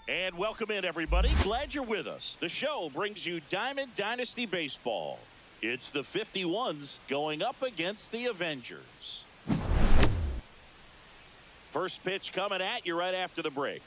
And welcome in, everybody. Glad you're with us. The show brings you Diamond Dynasty Baseball. It's the 51s going up against the Avengers. First pitch coming at you right after the break.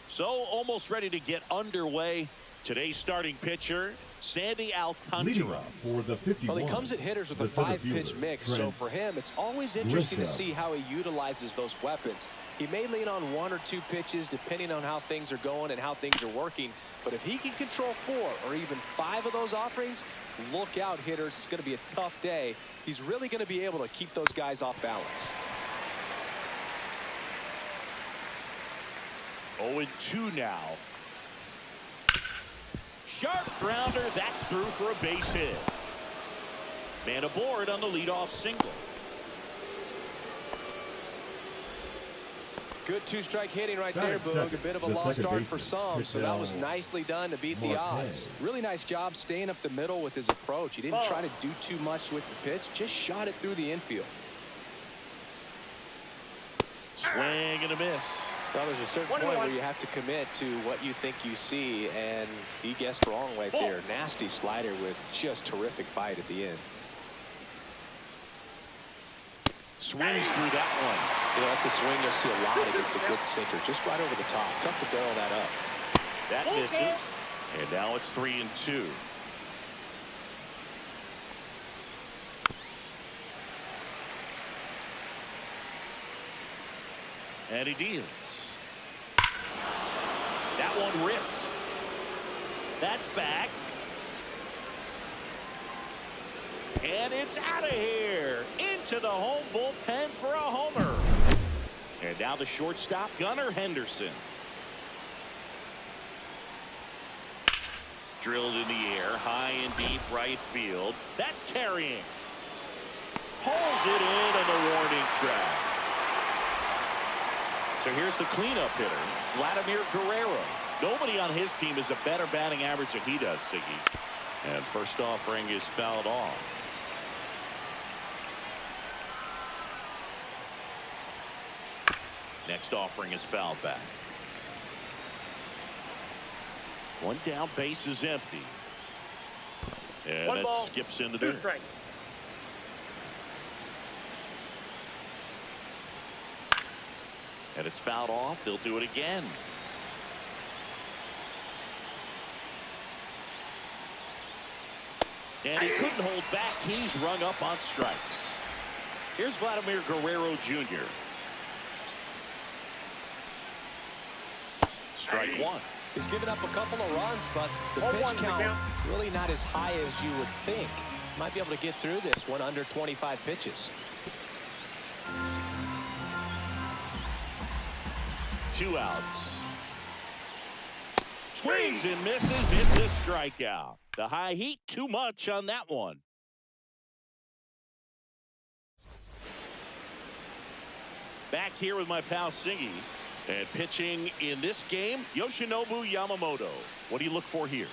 So almost ready to get underway. Today's starting pitcher, Sandy Alcantara. For the 51, well, he comes at hitters with a 5-pitch mix, so for him, it's always interesting to see how he utilizes those weapons. He may lean on 1 or 2 pitches depending on how things are going and how things are working, but if he can control 4 or even 5 of those offerings, look out, hitters. It's going to be a tough day. He's really going to be able to keep those guys off balance. 0-2 now. Sharp grounder, that's through for a base hit. Man aboard on the leadoff single. Good 2-strike hitting right there, Boog. A bit of a lost start for some, so that was nicely done to beat the odds. Really nice job staying up the middle with his approach. He didn't try to do too much with the pitch, just shot it through the infield. Swing and a miss. Well, there's a certain point where you have to commit to what you think you see, and he guessed wrong right there. Nasty slider with just terrific bite at the end. Swings through that one. You know, that's a swing you'll see a lot against a good sinker. Just right over the top. Tough to barrel that up. That misses. And now it's 3-2. And he deals. That one ripped. That's back. And it's out of here. Into the home bullpen for a homer. And now the shortstop, Gunnar Henderson. Drilled in the air, high and deep right field. That's carrying. Pulls it in on the warning track. So here's the cleanup hitter, Vladimir Guerrero. Nobody on his team has a better batting average than he does, Siggy. And first offering is fouled off. Next offering is fouled back. One down, base is empty. And One that ball, skips into 2 there. strikes. And it's fouled off. They'll do it again. And he couldn't hold back. He's rung up on strikes. Here's Vladimir Guerrero Jr. Strike one. He's given up a couple of runs, but the Oh, pitch one, count really not as high as you would think. Might be able to get through this one under 25 pitches. 2 outs. Swings and misses. It's a strikeout. The high heat, too much on that one. Back here with my pal Siggy. And pitching in this game, Yoshinobu Yamamoto. What do you look for here?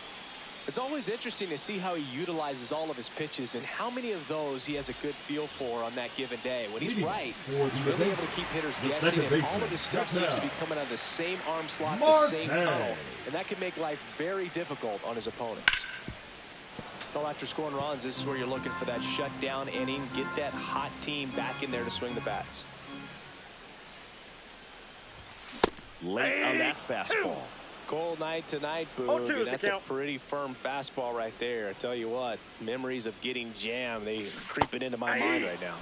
It's always interesting to see how he utilizes all of his pitches and how many of those he has a good feel for on that given day. When he's right, he's really able to keep hitters guessing, and all of his stuff seems to be coming out of the same arm slot, the same tunnel, and that can make life very difficult on his opponents. Well, after scoring runs, this is where you're looking for that shutdown inning, get that hot team back in there to swing the bats. Late on that fastball. Cold night tonight, Boog, and that's a pretty firm fastball right there. I tell you what, memories of getting jammed, they creeping into my mind right now.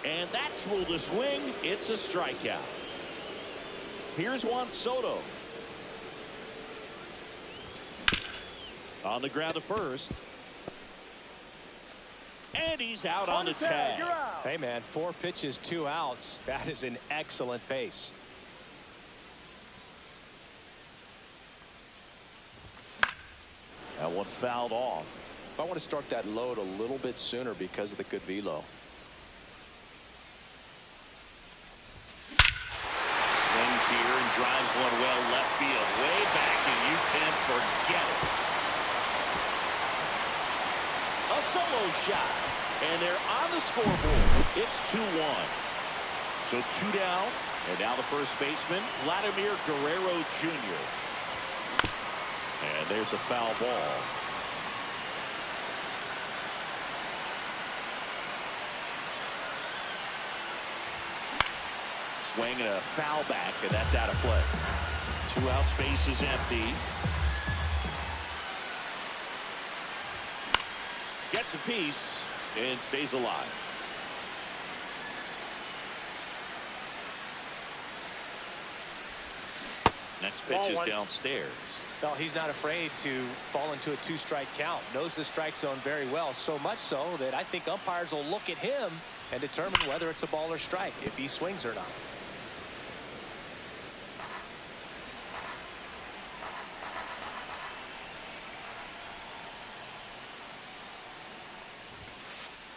And that's ruled a swing. It's a strikeout. Here's Juan Soto. On the ground to first. And he's out on the tag. Hey, man, 4 pitches, 2 outs. That is an excellent pace. That one fouled off. I want to start that load a little bit sooner because of the good velo. Swings here and drives one well left field. Way back, and you can forget it. A solo shot. And they're on the scoreboard. It's 2-1. So 2 down. And now the first baseman, Vladimir Guerrero Jr. And there's a foul ball. Swing and a foul back, and that's out of play. 2 outs, base is empty. Gets a piece and stays alive. Next pitch is downstairs. Well, he's not afraid to fall into a 2-strike count. Knows the strike zone very well, so much so that I think umpires will look at him and determine whether it's a ball or strike, if he swings or not.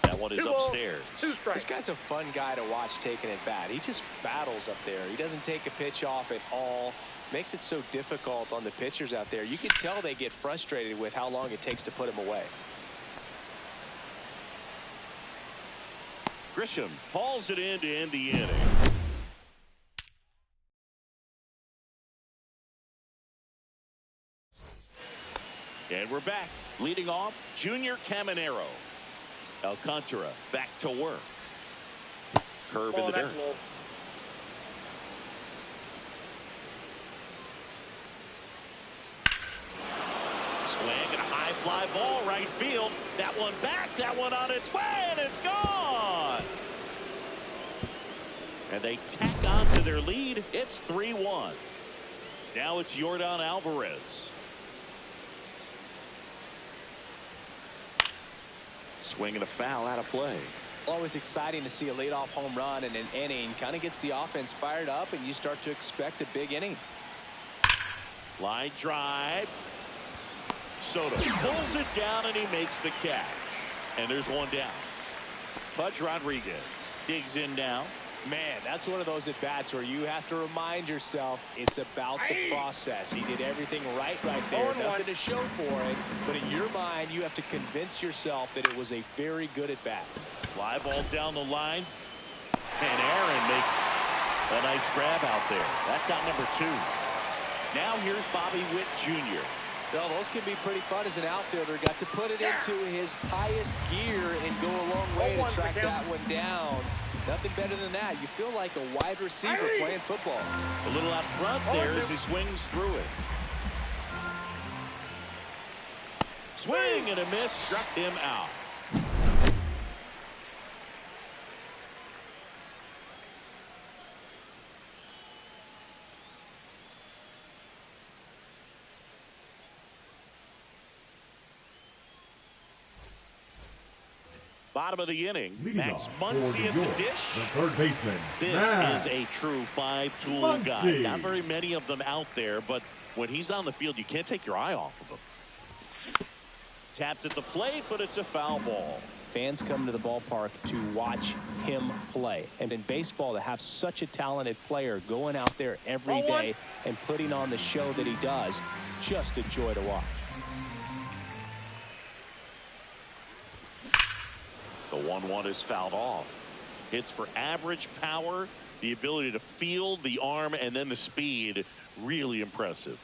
That one is upstairs. This guy's a fun guy to watch taking at bat. He just battles up there. He doesn't take a pitch off at all. Makes it so difficult on the pitchers out there. You can tell they get frustrated with how long it takes to put him away. Grisham hauls it in to end the inning. And we're back. Leading off, Junior Caminero. Alcantara back to work. Curve in the dirt. Swing and a high fly ball right field. That one back, that one on its way, and it's gone. And they tack on to their lead. It's 3-1. Now it's Yordan Alvarez. Swing and a foul out of play. Always exciting to see a leadoff home run in an inning. Kind of gets the offense fired up, and you start to expect a big inning. Line drive. Soto pulls it down, and he makes the catch. And there's one down. Pudge Rodriguez digs in now. Man, that's one of those at-bats where you have to remind yourself it's about the process. He did everything right there. Nothing to show for it. But in your mind, you have to convince yourself that it was a very good at-bat. Fly ball down the line. And Aaron makes a nice grab out there. That's out number 2. Now here's Bobby Witt Jr. Well, those can be pretty fun as an outfielder. Got to put it into his highest gear and go a long way to track that one down. Nothing better than that. You feel like a wide receiver playing football. A little out front there as he swings through it. Swing and a miss, struck him out. Bottom of the inning, Max Muncy at the dish. The third baseman. This is a true 5-tool guy. Not very many of them out there, but when he's on the field, you can't take your eye off of him. Tapped at the plate, but it's a foul ball. Fans come to the ballpark to watch him play. And in baseball, to have such a talented player going out there every day and putting on the show that he does, just a joy to watch. The 1-1 is fouled off. Hits for average power, the ability to field, the arm, and then the speed. Really impressive.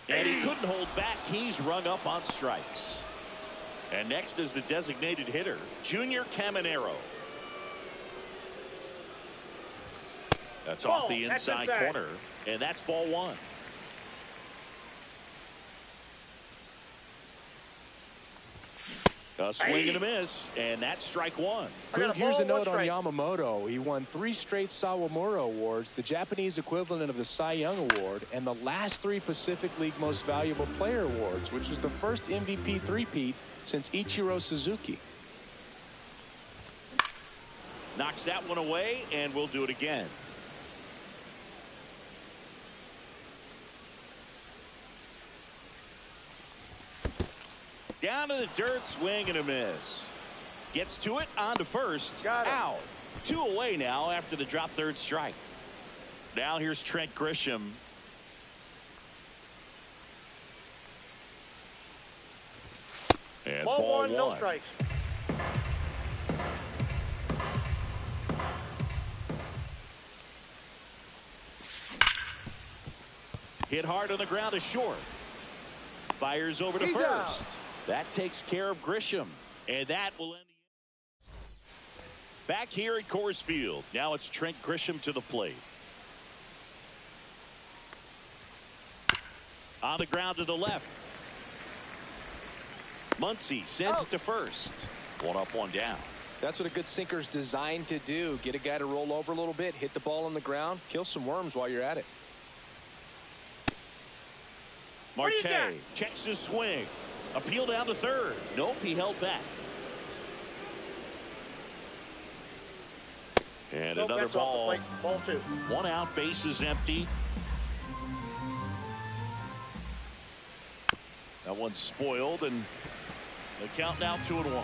And he couldn't hold back. He's rung up on strikes. And next is the designated hitter, Junior Caminero. That's off the inside corner, and that's ball 1. A swing and a miss, and that's strike 1. Here's a note on Yamamoto. He won 3 straight Sawamura Awards, the Japanese equivalent of the Cy Young Award, and the last 3 Pacific League Most Valuable Player Awards, which is the first MVP three-peat since Ichiro Suzuki. Knocks that one away, and we'll do it again. Down to the dirt, swing and a miss. Gets to it, on to first. Out. 2 away now after the drop third strike. Now here's Trent Grisham. And ball 1, no strikes. Hit hard on the ground to short. Fires over to first. That takes care of Grisham. And that will end the inning. Back here at Coors Field. Now it's Trent Grisham to the plate. On the ground to the left. Muncy sends it to first. 1 up, 1 down. That's what a good sinker's designed to do. Get a guy to roll over a little bit, hit the ball on the ground, kill some worms while you're at it. Marte checks his swing. Appeal down to third. Nope, he held back. And another ball. Ball 2. 1 out, base is empty. That one's spoiled, and the count now 2-1.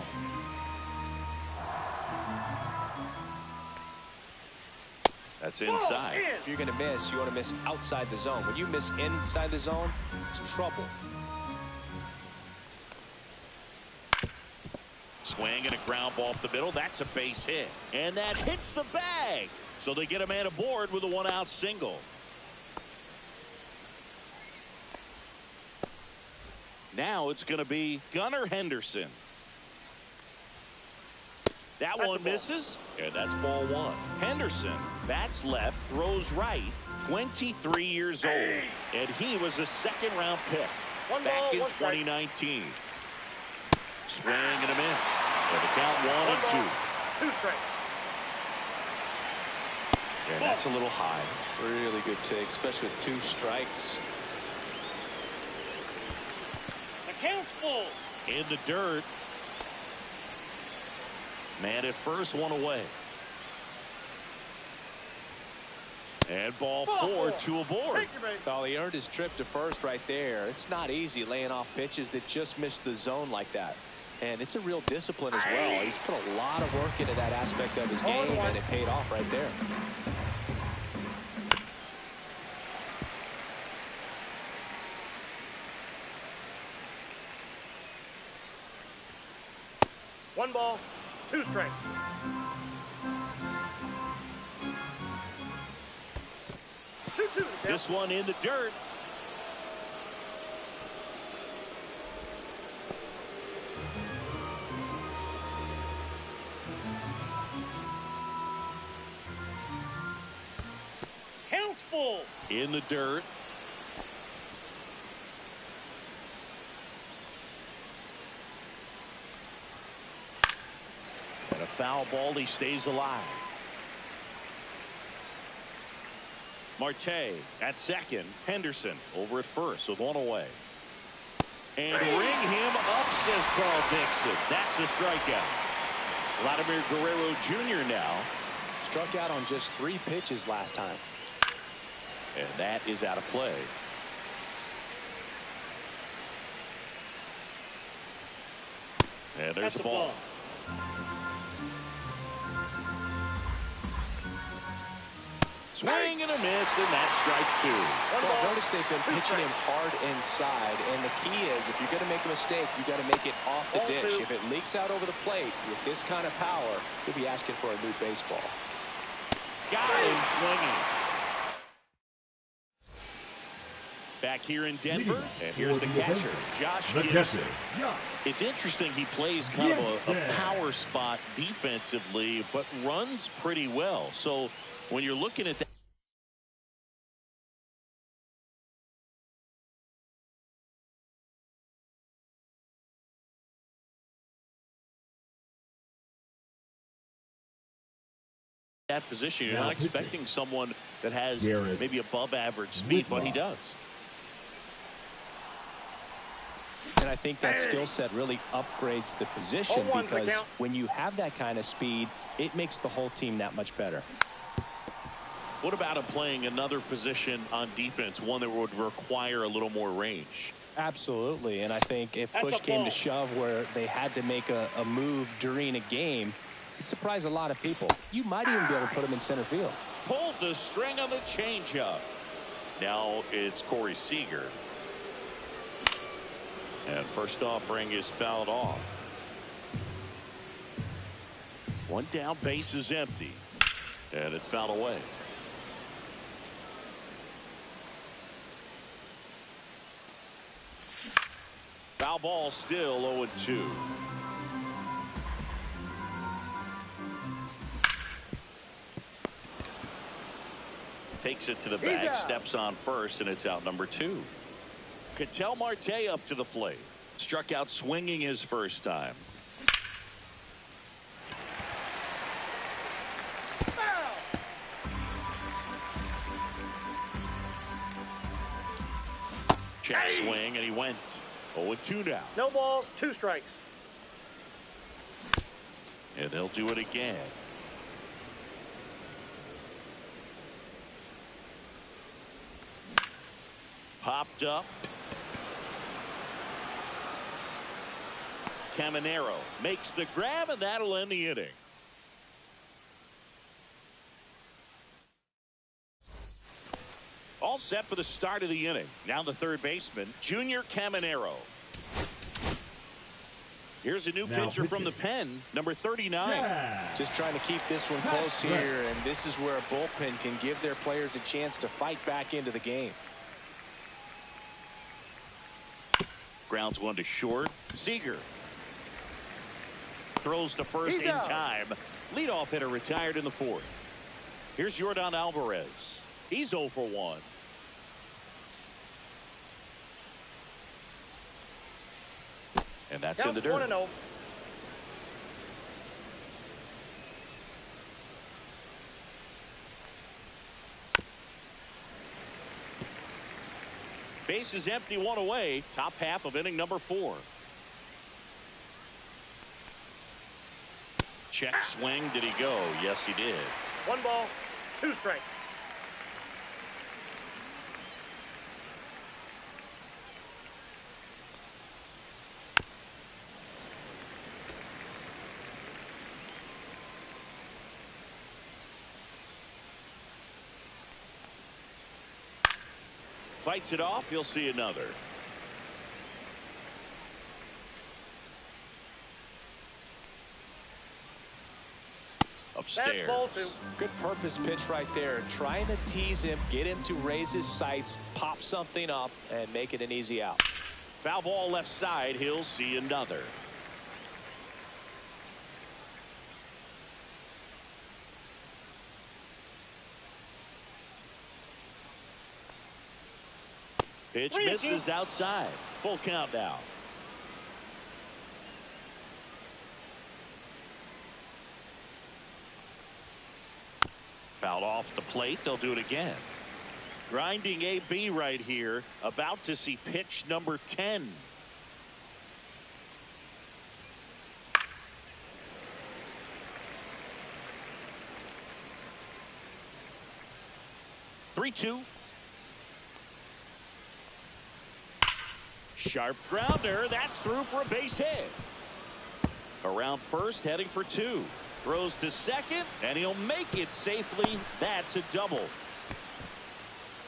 That's inside. If you're going to miss, you want to miss outside the zone. When you miss inside the zone, it's trouble. Swing and a ground ball up the middle. That's a base hit. And that hits the bag. So they get a man aboard with a 1-out single. Now it's going to be Gunnar Henderson. That one misses, and that's ball 1. Henderson bats left, throws right, 23 years old, and he was a second-round pick back in 2019. Swing and a miss. And the count 1-2. 2 strikes. And that's a little high. Really good take, especially with 2 strikes. The count's full. In the dirt. Man at first, one away. And ball four, two aboard. Well, he earned his trip to first right there. It's not easy laying off pitches that just miss the zone like that. And it's a real discipline as well. He's put a lot of work into that aspect of his game, and it paid off right there. One ball, two strikes. This one in the dirt. Count full. In the dirt. And a foul ball. He stays alive. Marte at second. Henderson over at first with one away. And ring him up, says Carl Dixon. That's the strikeout. Vladimir Guerrero Jr. now. Struck out on just 3 pitches last time. And that is out of play. And there's the ball. Swing and a miss, and that's strike 2. Well, notice they've been pitching him hard inside, and the key is if you're going to make a mistake, you got to make it off the dish. If it leaks out over the plate with this kind of power, you'll be asking for a new baseball. Got him swinging. Back here in Denver, and here's the catcher, Josh Gibson. It's interesting he plays kind of a power spot defensively, but runs pretty well. So when you're looking at that position, you're not expecting someone that has maybe above average speed, but he does. And I think that skill set really upgrades the position because when you have that kind of speed, it makes the whole team that much better. What about him playing another position on defense, one that would require a little more range? Absolutely, and I think if push came to shove where they had to make a move during a game, it'd surprise a lot of people. You might even be able to put him in center field. Pulled the string on the changeup. Now it's Corey Seager. And first offering is fouled off. One down, base is empty. And it's fouled away. Foul ball, still 0-2. Takes it to the bag, steps on first, and it's out number 2. Ketel Marte up to the plate. Struck out swinging his first time. Check swing, and he went 0-2 now. No balls, 2 strikes. And they'll do it again. Popped up. Caminero makes the grab, and that'll end the inning. All set for the start of the inning. Now the third baseman, Junior Caminero. Here's a new pitcher from the pen, number 39. Just trying to keep this one close here, and this is where a bullpen can give their players a chance to fight back into the game. Grounds one to short. Seager throws to first in time. Leadoff hitter retired in the 4th. Here's Yordan Alvarez. He's 0 for 1. And that's in the dirt. 1-0. Base is empty, 1 away. Top half of inning number 4. Check swing. Did he go? Yes, he did. 1 ball, 2 strikes. Fights it off. You'll see another. Upstairs. Ball 2. Good purpose pitch right there. Trying to tease him, get him to raise his sights, pop something up, and make it an easy out. Foul ball left side. He'll see another. Pitch misses outside. Full count now. Fouled off the plate. They'll do it again. Grinding AB right here. About to see pitch number 10. Three-two. Sharp grounder. That's through for a base hit. Around first, heading for 2. Throws to second, and he'll make it safely. That's a double.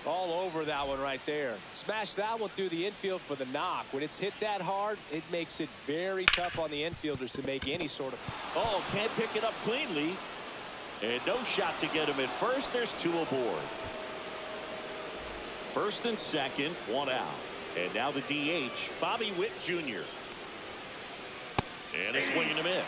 All over that one right there. Smash that one through the infield for the knock. When it's hit that hard, it makes it very tough on the infielders to make any sort of. Oh, can't pick it up cleanly. And no shot to get him at first. There's 2 aboard. First and second, 1 out. And now the DH, Bobby Witt Jr. And a swing and a miss.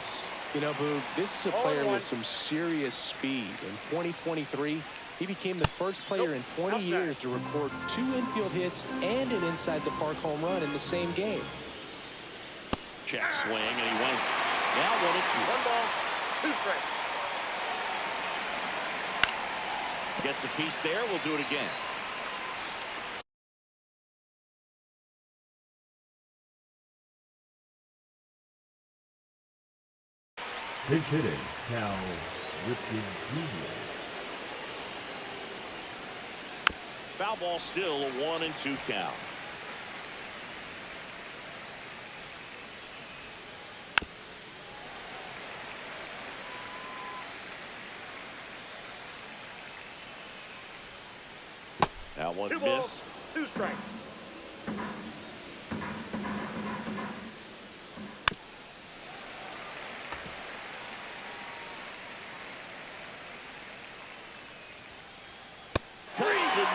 You know, Boog, this is a player with some serious speed. In 2023, he became the first player in 20 years to record 2 infield hits and an inside the park home run in the same game. Check swing, and he went. Now 1-2. 1 ball, 2 strikes. Gets a piece there. We'll do it again. Pinch hitting, Cal Ripken Jr. Foul ball still, a 1-2 count. That one 2 missed. balls, 2 strikes.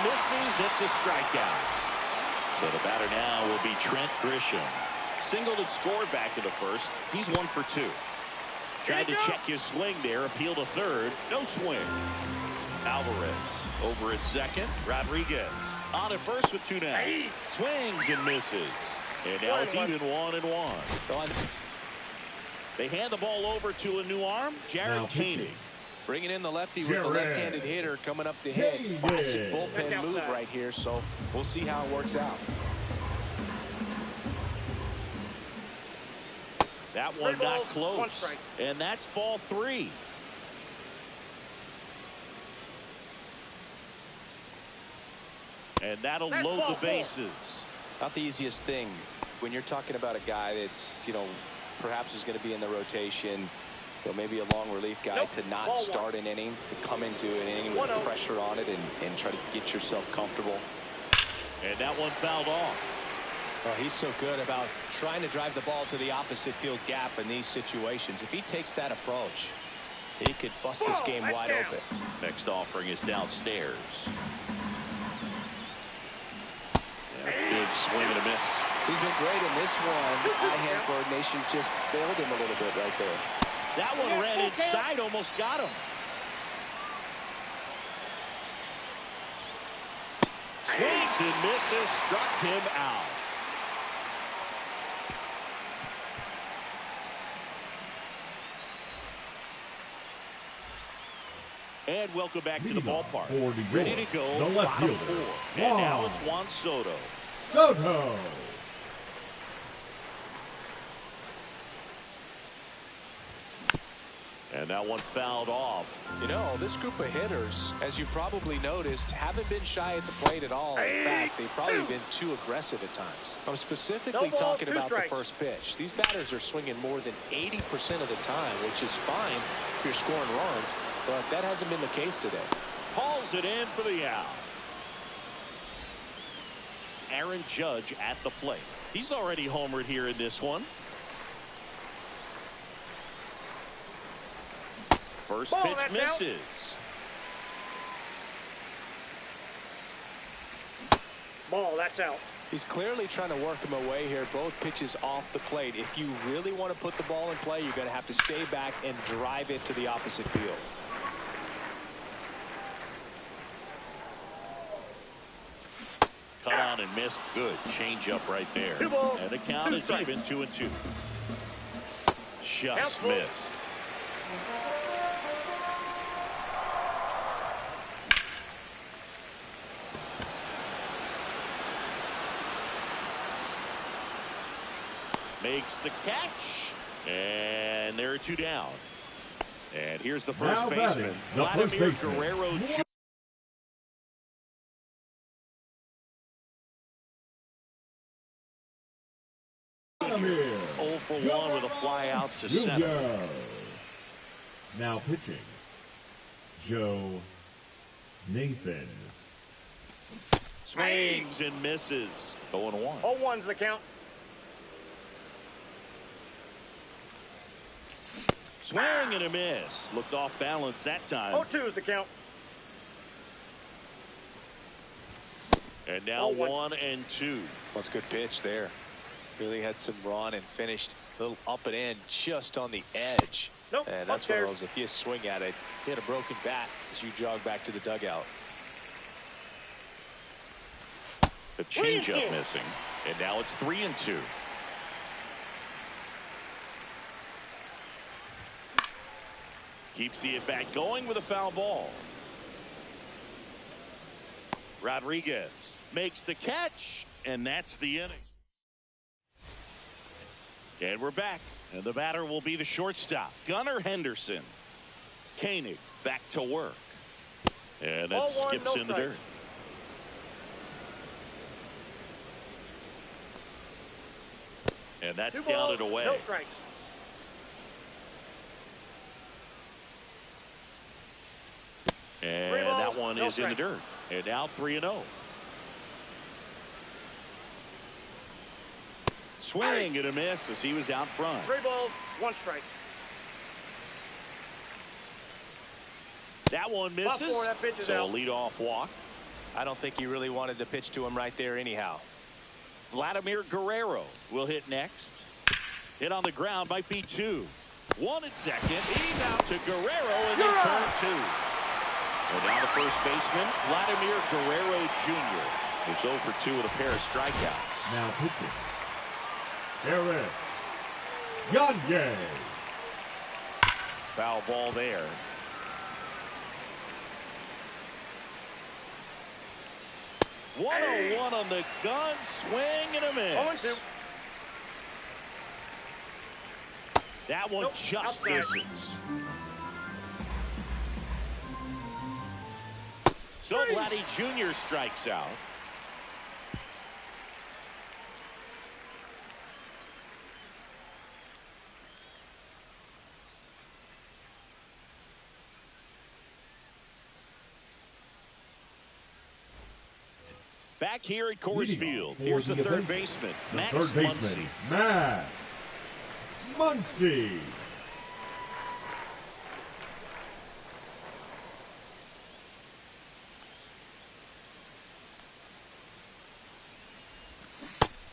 Misses. It's a strikeout. So the batter now will be Trent Grisham. Singled and scored back in the first. He's 1 for 2. Tried to check his swing there. Appeal to third. No swing. Alvarez over at second. Rodriguez on at first with 2 down. Swings and misses. And now it's even 1-1. They hand the ball over to a new arm. Jared Koenig. Bringing in the lefty with the left-handed hitter coming up to hit. Classic bullpen move right here, so we'll see how it works out. That one not close. And that's ball 3. And that'll load the bases. Not the easiest thing when you're talking about a guy that's, you know, perhaps is going to be in the rotation. So maybe a long relief guy to not start an inning, to come into an inning with pressure on it and try to get yourself comfortable. And that one fouled off. Well, he's so good about trying to drive the ball to the opposite field gap in these situations. If he takes that approach, he could bust this game wide open. Next offering is downstairs. Big swing and a miss. He's been great in this one. Eye-hand coordination just failed him a little bit right there. That one ran inside, almost got him. Swings and misses, struck him out. And welcome back to the ballpark. Ready to go, the left bottom fielder. 4. And now it's Juan Soto. Soto. And that one fouled off. You know, this group of hitters, as you probably noticed, haven't been shy at the plate at all. In fact, they've probably been too aggressive at times. I'm specifically talking about the first pitch. These batters are swinging more than 80% of the time, which is fine if you're scoring runs, but that hasn't been the case today. Hauls it in for the out. Aaron Judge at the plate. He's already homered here in this one. First pitch misses. Ball, that's out. He's clearly trying to work him away here. Both pitches off the plate. If you really want to put the ball in play, you're going to have to stay back and drive it to the opposite field. Cut on and missed. Good change up right there. And the count is even 2-2. Just missed. Makes the catch, and there are 2 down. And here's the first baseman, Vladimir Guerrero Jr. 0 for 1 with a fly out to center. Now pitching, Joe Nathan. Swings and misses. 0-1. 0-1's the count. Swing and a miss. Looked off balance that time. 0-2's the count. And now 1-2. That's a good pitch there. Really had some run and finished a little up and in just on the edge. Nope, and that's one of those, if you swing at it, hit a broken bat as you jog back to the dugout. The changeup missing. And now it's 3-2. Keeps the at-bat going with a foul ball. Rodriguez makes the catch, and that's the inning. And we're back, and the batter will be the shortstop, Gunnar Henderson. Koenig back to work. And that skips in the dirt. And that's down and away. No strikes. And that one is in the dirt. And now 3-0. Swing and a miss as he was out front. 3 balls, 1 strike. That one misses. So a leadoff walk. I don't think he really wanted to pitch to him right there anyhow. Vladimir Guerrero will hit next. Hit on the ground might be 2. 1 at second. He's out to Guerrero and then turn 2. And now the first baseman, Vladimir Guerrero Jr. who's 0 for 2 with a pair of strikeouts. Now pitching, Eric Yange. Foul ball there. One on the gun, swing and a miss. 0-2. That one just misses. So Vladdy Jr. strikes out. Back here at Coors Field, here's the third baseman, Max Muncy. Max Muncy.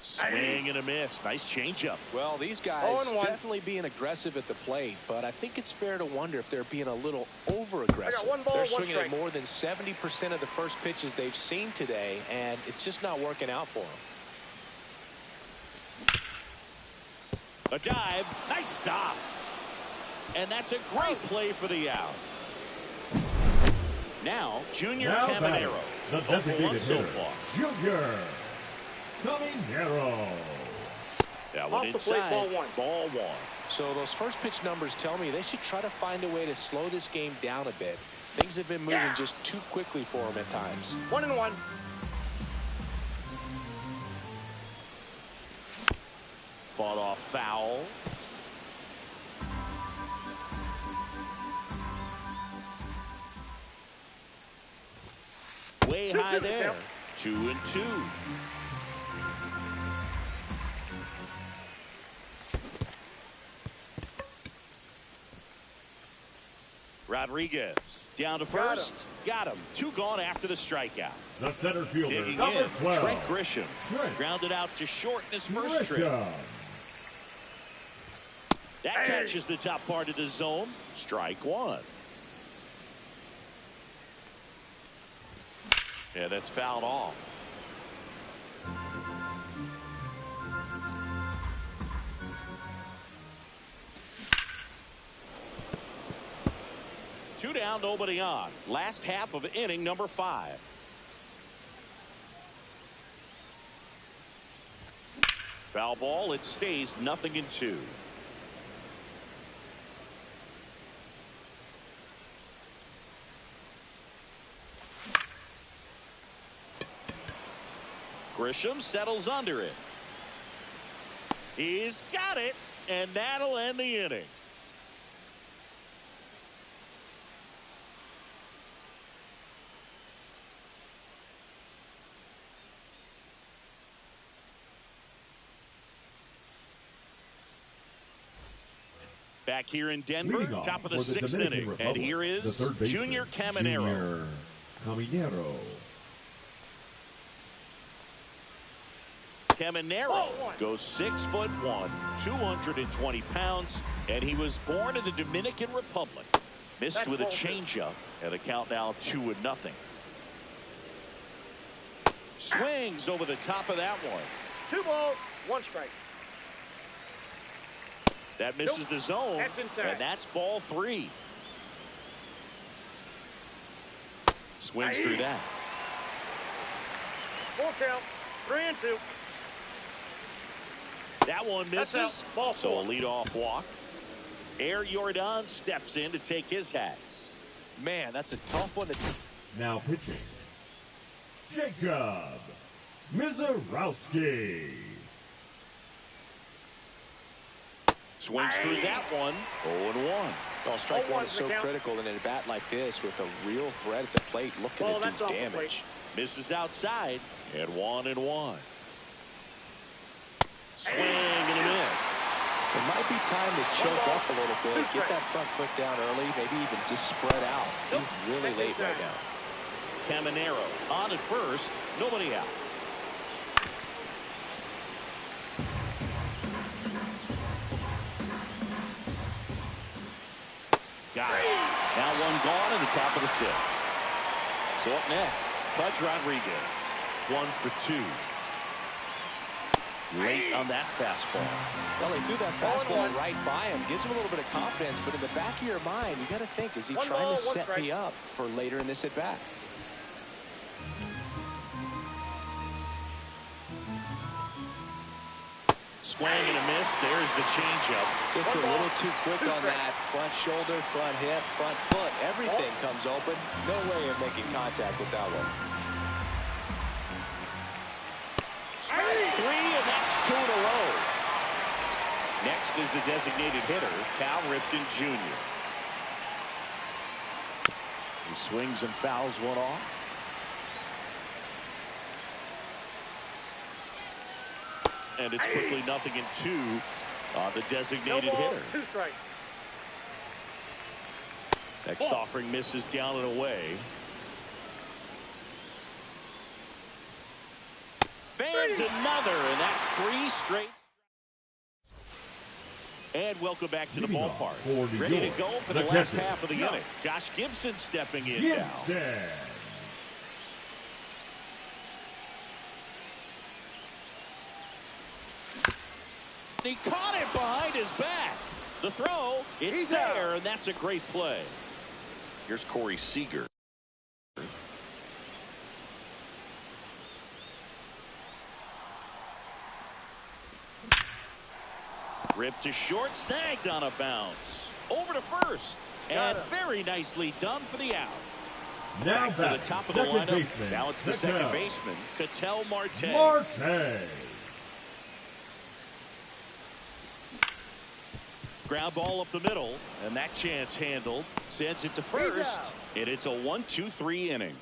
Swing and a miss. Nice changeup. Well, these guys definitely being aggressive at the plate, but I think it's fair to wonder if they're being a little over-aggressive. They're swinging at more than 70% of the first pitches they've seen today, and it's just not working out for them. A dive. Nice stop. And that's a great play for the out. Now, Junior Caminero. The designated so hitter, far. Junior Caminero. That one Off the plate, inside. ball 1. Ball 1. So those first pitch numbers tell me they should try to find a way to slow this game down a bit. Things have been moving just too quickly for them at times. 1-1. Fought off foul. Way high there. 2-2. Rodriguez down to first. Got him. 2 gone after the strikeout. The center fielder, Digging number in, 12. Trent Grisham. Trent. Grounded out to short in his first trip. Grisham. That catches the top part of the zone. Strike 1. Yeah, that's fouled off. Two down, nobody on. Last half of inning number 5. Foul ball. It stays 0-2. Grisham settles under it. He's got it, and that'll end the inning. Back here in Denver, top of the 6th inning. Republic, and here is Junior Caminero. Caminero. Caminero goes 6'1", 220 pounds, and he was born in the Dominican Republic. Missed with a changeup, and the count now 2-0. Swings over the top of that one. 2 balls, 1 strike. That misses the zone, That's inside. and that's ball 3. Swings through that. Full count, 3-2. That one misses, Ball so a 4. leadoff walk. Air Jordan steps in to take his hats. Man, that's a tough one to... Now pitching, Jacob Mizorowski. Swings through that one. 0-1. Well, strike 1 is so critical in a bat like this with a real threat at the plate looking to do damage. Misses outside at 1-1. Swing and a miss. It might be time to choke up a little bit, get that front foot down early, maybe even just spread out. He's really late right now. Caminero on at first, nobody out. Got it. Now 1 gone in the top of the 6th. So up next, Pudge Rodriguez. 1 for 2. Late on that fastball. Well, he threw that fastball right by him. Gives him a little bit of confidence, but in the back of your mind, you got to think, is he trying to set me up for later in this at-bat? Swing and a miss. There's the changeup. Just a little too quick on that. Front shoulder, front hip, front foot. Everything comes open. No way of making contact with that one. Strike 3, and that's 2 in a row. Next is the designated hitter, Cal Ripken Jr. He swings and fouls one off. And it's quickly 0-2 on the designated hitter. 2 strikes. Next offering misses down and away. Fans another, and that's 3 straight. And welcome back to the ballpark. Ready to go for the last half of the inning. Josh Gibson stepping in now. He caught it behind his back. The throw, it's there, and that's a great play. Here's Corey Seager. Ripped to short, snagged on a bounce. Over to first. And very nicely done for the out. Now back to the top of the lineup. Baseman, Now it's the second baseman, Ketel Marte. Ground ball up the middle, and that chance handled. Sends it to first, and it's a 1-2-3 inning.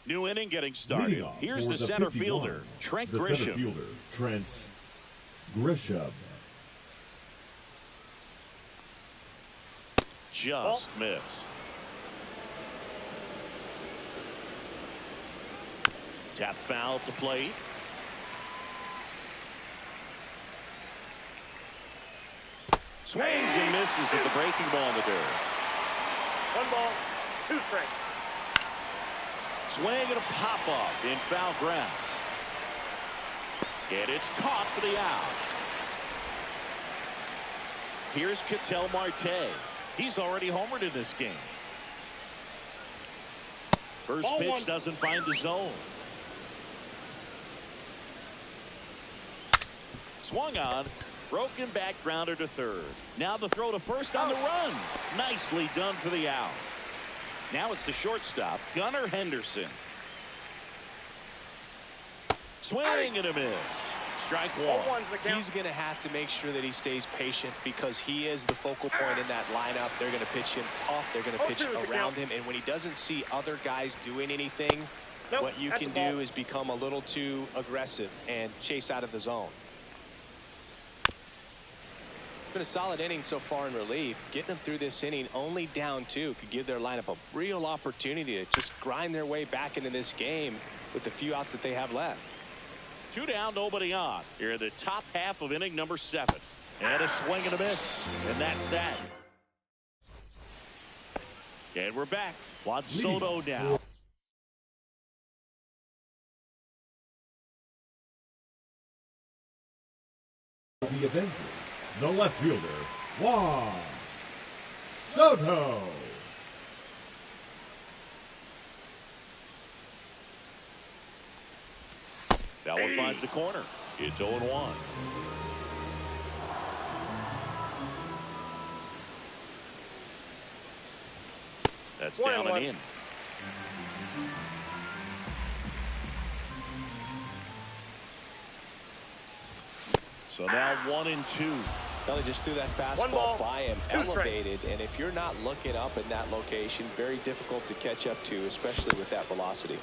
New inning getting started. Here's the center fielder, Trent Grisham. Just missed. Tap foul at the plate. Swings and misses at the breaking ball in the dirt. 1 ball, 2 strikes. Swing and a pop-up in foul ground. And it's caught for the out. Here's Ketel Marte. He's already homered in this game. First Ball pitch 1. doesn't find the zone. Swung on. Broken back grounder to third. Now the throw to first on the run. Nicely done for the out. Now it's the shortstop, Gunnar Henderson. Swing and a miss. Strike one. He's going to have to make sure that he stays patient because he is the focal point in that lineup. They're going to pitch him tough. They're going to pitch around him. And when he doesn't see other guys doing anything, what you can do is become a little too aggressive and chase out of the zone. It's been a solid inning so far in relief. Getting them through this inning only down 2 could give their lineup a real opportunity to just grind their way back into this game with the few outs that they have left. 2 down, nobody on. Here in the top half of inning number 7. And a swing and a miss. And that's that. And we're back. Juan Soto now. The Avengers. The left fielder, Juan Soto. That one finds the corner. It's 0-1. That's down and in. So now 1-2. Well, they just threw that fastball by him, elevated, and if you're not looking up in that location, very difficult to catch up to, especially with that velocity.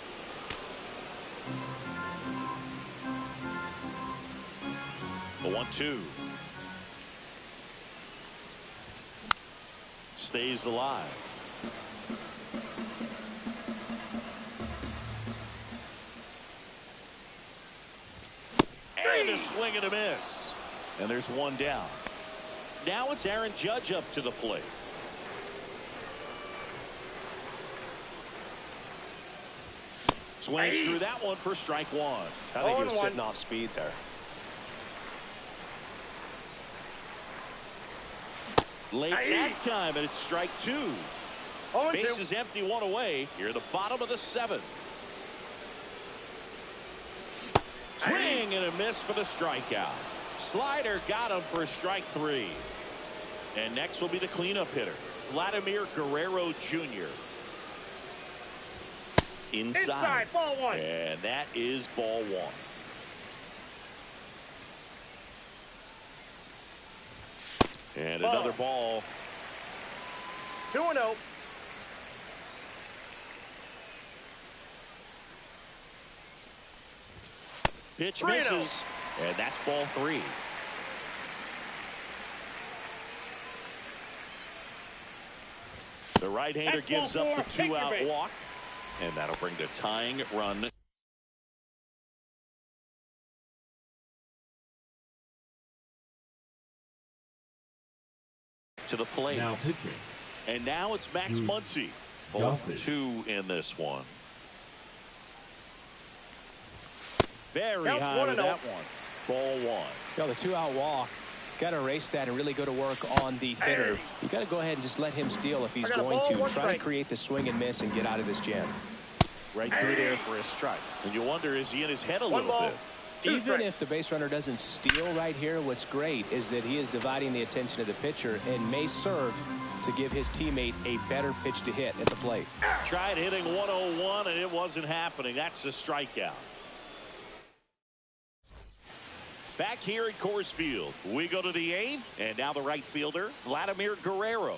The 1-2. Stays alive. And a swing and a miss. And there's 1 down. Now it's Aaron Judge up to the plate. Swings through that one for strike 1. I think he was sitting off speed there. Late that time, and it's strike 2. Base is empty, 1 away. Here at the bottom of the 7th. Swing and a miss for the strikeout. Slider got him for strike 3. And next will be the cleanup hitter, Vladimir Guerrero Jr. Inside. Ball 1. And that is ball 1. And another ball. 2-0. Pitch misses. And that's ball 3. The right-hander gives up the 2-out walk. And that'll bring the tying run to the plate. Now pitching. And now it's Max Muncy. Both 2 in this one. Very high with that one. Ball 1. Yeah, the 2-out walk Got to erase that and really go to work on the hitter. You got to go ahead and just let him steal if he's going to. Try to create the swing and miss and get out of this jam. Right through there for a strike. And you wonder, is he in his head a little bit? Even if the base runner doesn't steal right here, what's great is that he is dividing the attention of the pitcher and may serve to give his teammate a better pitch to hit at the plate. Tried hitting 101 and it wasn't happening. That's a strikeout. Back here at Coors Field, we go to the eighth, and now the right fielder, Vladimir Guerrero.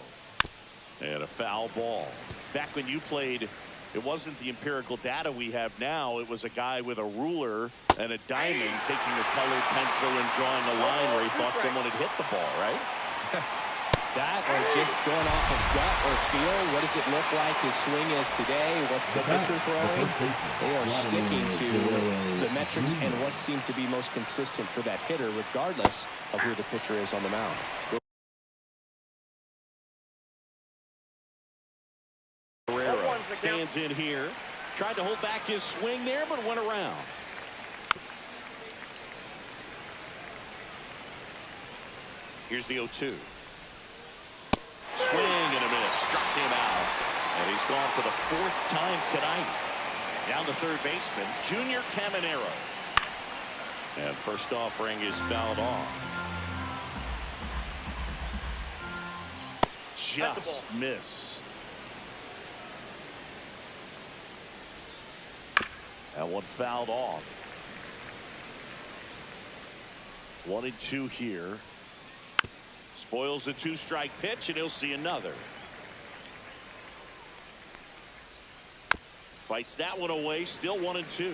And a foul ball. Back when you played, it wasn't the empirical data we have now. It was a guy with a ruler and a diamond taking a colored pencil and drawing a line where he thought someone had hit the ball, right? That or just going off of gut or feel. What does it look like his swing is today? What's the pitcher throwing? They are sticking to the metrics and what seems to be most consistent for that hitter, regardless of who the pitcher is on the mound. Guerrero stands in here. Tried to hold back his swing there, but went around. Here's the 0-2. Swing and a miss. Struck him out. And he's gone for the fourth time tonight. Down to third baseman, Junior Caminero. And first offering is fouled off. Just missed. That one fouled off. 1-2 here. Spoils the two-strike pitch, and he'll see another. Fights that one away, still 1-2.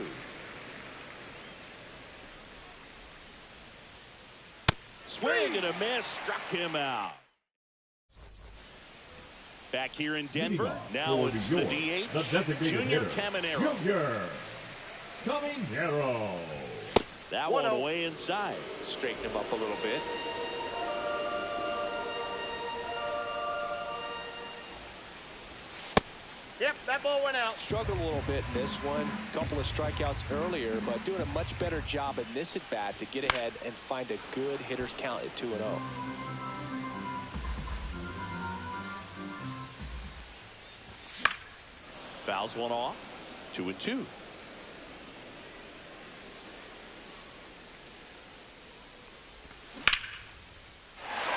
Swing and a miss, struck him out. Back here in Denver, now it's the DH, Junior Caminero. That one away inside. Straighten him up a little bit. Yep, that ball went out. Struggled a little bit in this one. Couple of strikeouts earlier, but doing a much better job in this at bat to get ahead and find a good hitter's count at 2-0. Fouls one off. 2-2.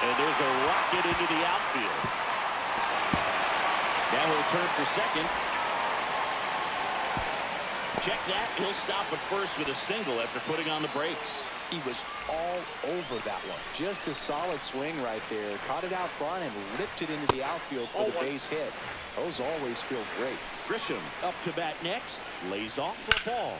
And there's a rocket into the outfield. Now he'll turn for second. Check that. He'll stop at first with a single after putting on the brakes. He was all over that one. Just a solid swing right there. Caught it out front and ripped it into the outfield for the base hit. Those always feel great. Grisham up to bat next. Lays off for a ball.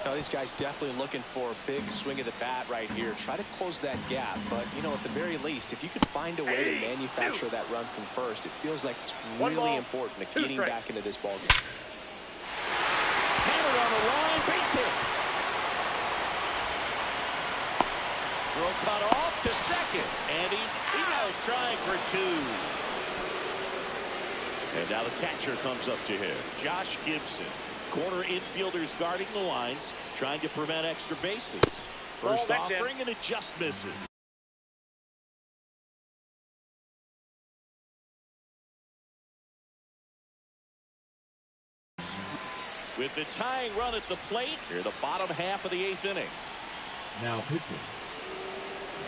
Now, these guys definitely looking for a big swing of the bat right here. Try to close that gap. But, you know, at the very least, if you could find a way to manufacture that run from first, it feels like it's really important to getting back into this ballgame. Hammered on the line, base hit. Throw cut off to second. And he's out trying for two. And now the catcher comes up to him. Josh Gibson. Corner infielders guarding the lines, trying to prevent extra bases. First offering, and it just misses. With the tying run at the plate, here the bottom half of the 8th inning. Now pitching.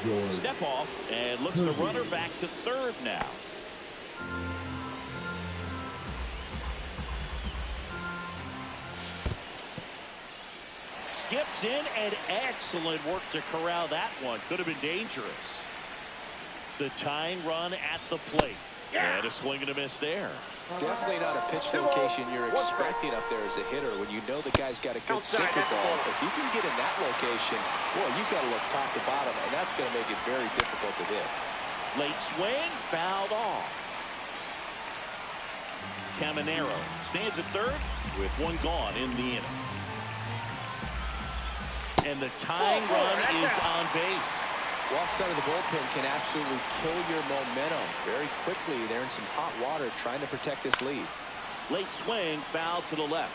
George Step off and looks the runner back to third now. Skips in, and excellent work to corral that one. Could have been dangerous. The tying run at the plate. And a swing and a miss there. Definitely not a pitch location you're expecting up there as a hitter when you know the guy's got a good sinker ball. If you can get in that location, boy, you've got to look top to bottom, and that's going to make it very difficult to hit. Late swing, fouled off. Caminero stands at third with one gone in the inning. And the tying run is on base. Walks out of the bullpen can absolutely kill your momentum very quickly. They're in some hot water trying to protect this lead. Late swing, foul to the left.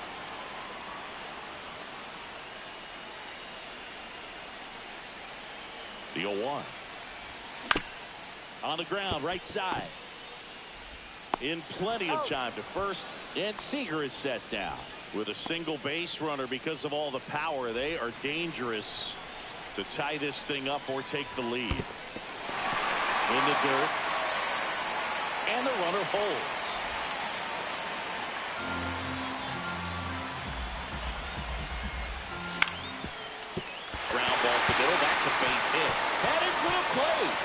The 0-1. On the ground, right side. In plenty of time to first, and Seager is set down. With a single base runner because of all the power, they are dangerous to tie this thing up or take the lead. In the dirt. And the runner holds. Ground ball to middle. That's a base hit. Headed for the plate.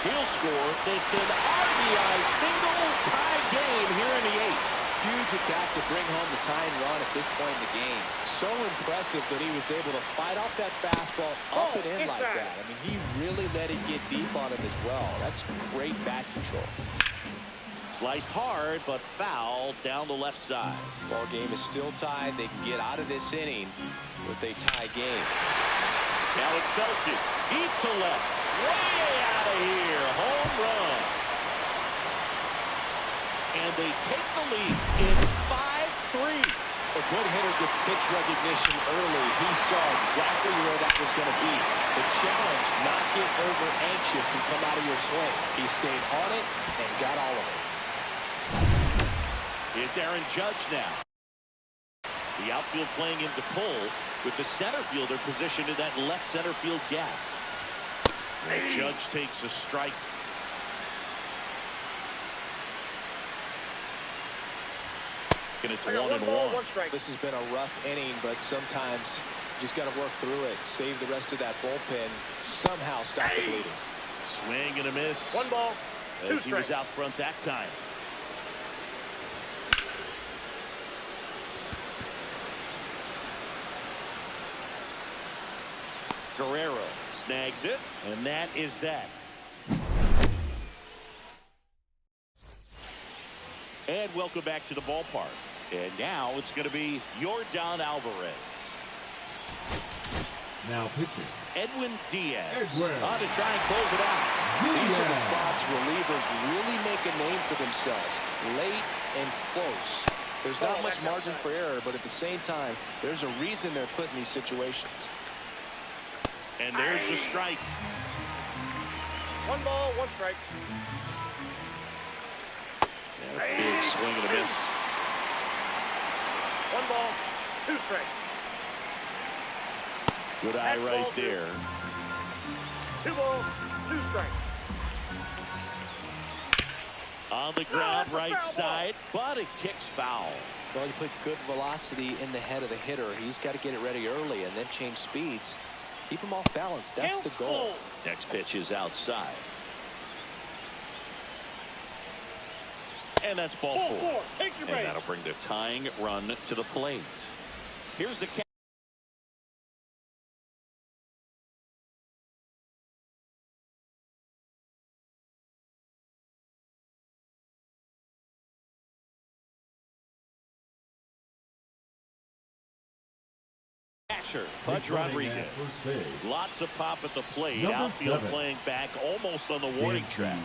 He'll score. It's an RBI single tie game here in the 8th. Huge at bat to bring home the tying run at this point in the game. So impressive that he was able to fight off that fastball up and in like that. I mean, he really let it get deep on him as well. That's great bat control. Sliced hard, but fouled down the left side. Ball game is still tied. They can get out of this inning with a tie game. Now it's belted deep to left. Way out of here. Home run. And they take the lead. It's 5-3. A good hitter gets pitch recognition early. He saw exactly where that was going to be. The challenge, not get over anxious and come out of your swing. He stayed on it and got all of it. It's Aaron Judge now. The outfield playing into pull with the center fielder positioned in that left center field gap. And Judge takes a strike. And it's 1-1. This has been a rough inning, but sometimes you just got to work through it. Save the rest of that bullpen. Somehow stop the bleeding. Swing and a miss. 1 ball, 2 as he was out front that time. Guerrero snags it, and that is that. And welcome back to the ballpark. And now it's going to be Yordan Alvarez. Now pitching. Edwin Diaz Edwin. on to try and close it out. These are the spots relievers really make a name for themselves. Late and close. There's not much margin for error, but at the same time, there's a reason they're put in these situations. And there's the strike. 1 ball, 1 strike. Big swing and a miss. 1 ball, 2 strike. Good eye right there. 2 balls, 2 strikes. On the ground, right side, but it kicks foul. Well, you put good velocity in the head of the hitter. He's got to get it ready early and then change speeds. Keep him off balance. That's the goal. Next pitch is outside. And that's ball 4. Take your and that'll bring the tying run to the plate. Here's the catcher, Pudge Rodriguez. Lots of pop at the plate. Number Outfield 7. playing back almost on the warning track.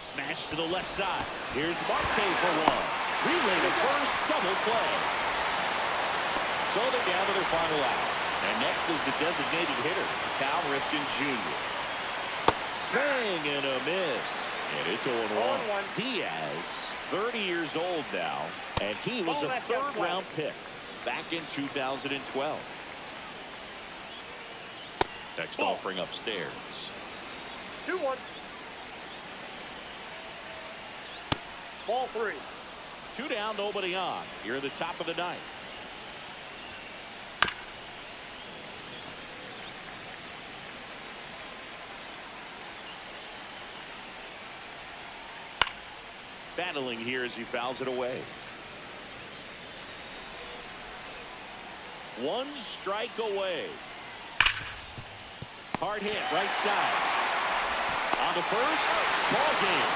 Smash to the left side. Here's Marte for 1. Relay to first, double play. So they're down to their final out. And next is the designated hitter, Cal Ripken Jr. Swing and a miss. And it's 0-1. Diaz, 30 years old now, and he was a 3rd-round pick back in 2012. Next offering upstairs. 2-1. Ball 3. 2 down, nobody on. Here at the top of the 9th. Battling here as he fouls it away. 1 strike away. Hard hit, right side. On the first, ball game.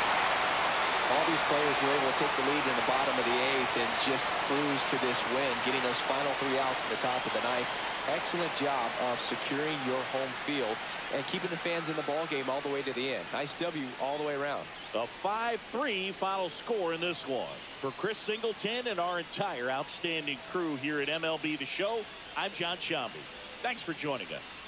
All these players were able to take the lead in the bottom of the 8th and just cruise to this win, getting those final 3 outs at the top of the 9th. Excellent job of securing your home field and keeping the fans in the ball game all the way to the end. Nice W all the way around. A 5-3 final score in this one. For Chris Singleton and our entire outstanding crew here at MLB The Show, I'm John Shambi. Thanks for joining us.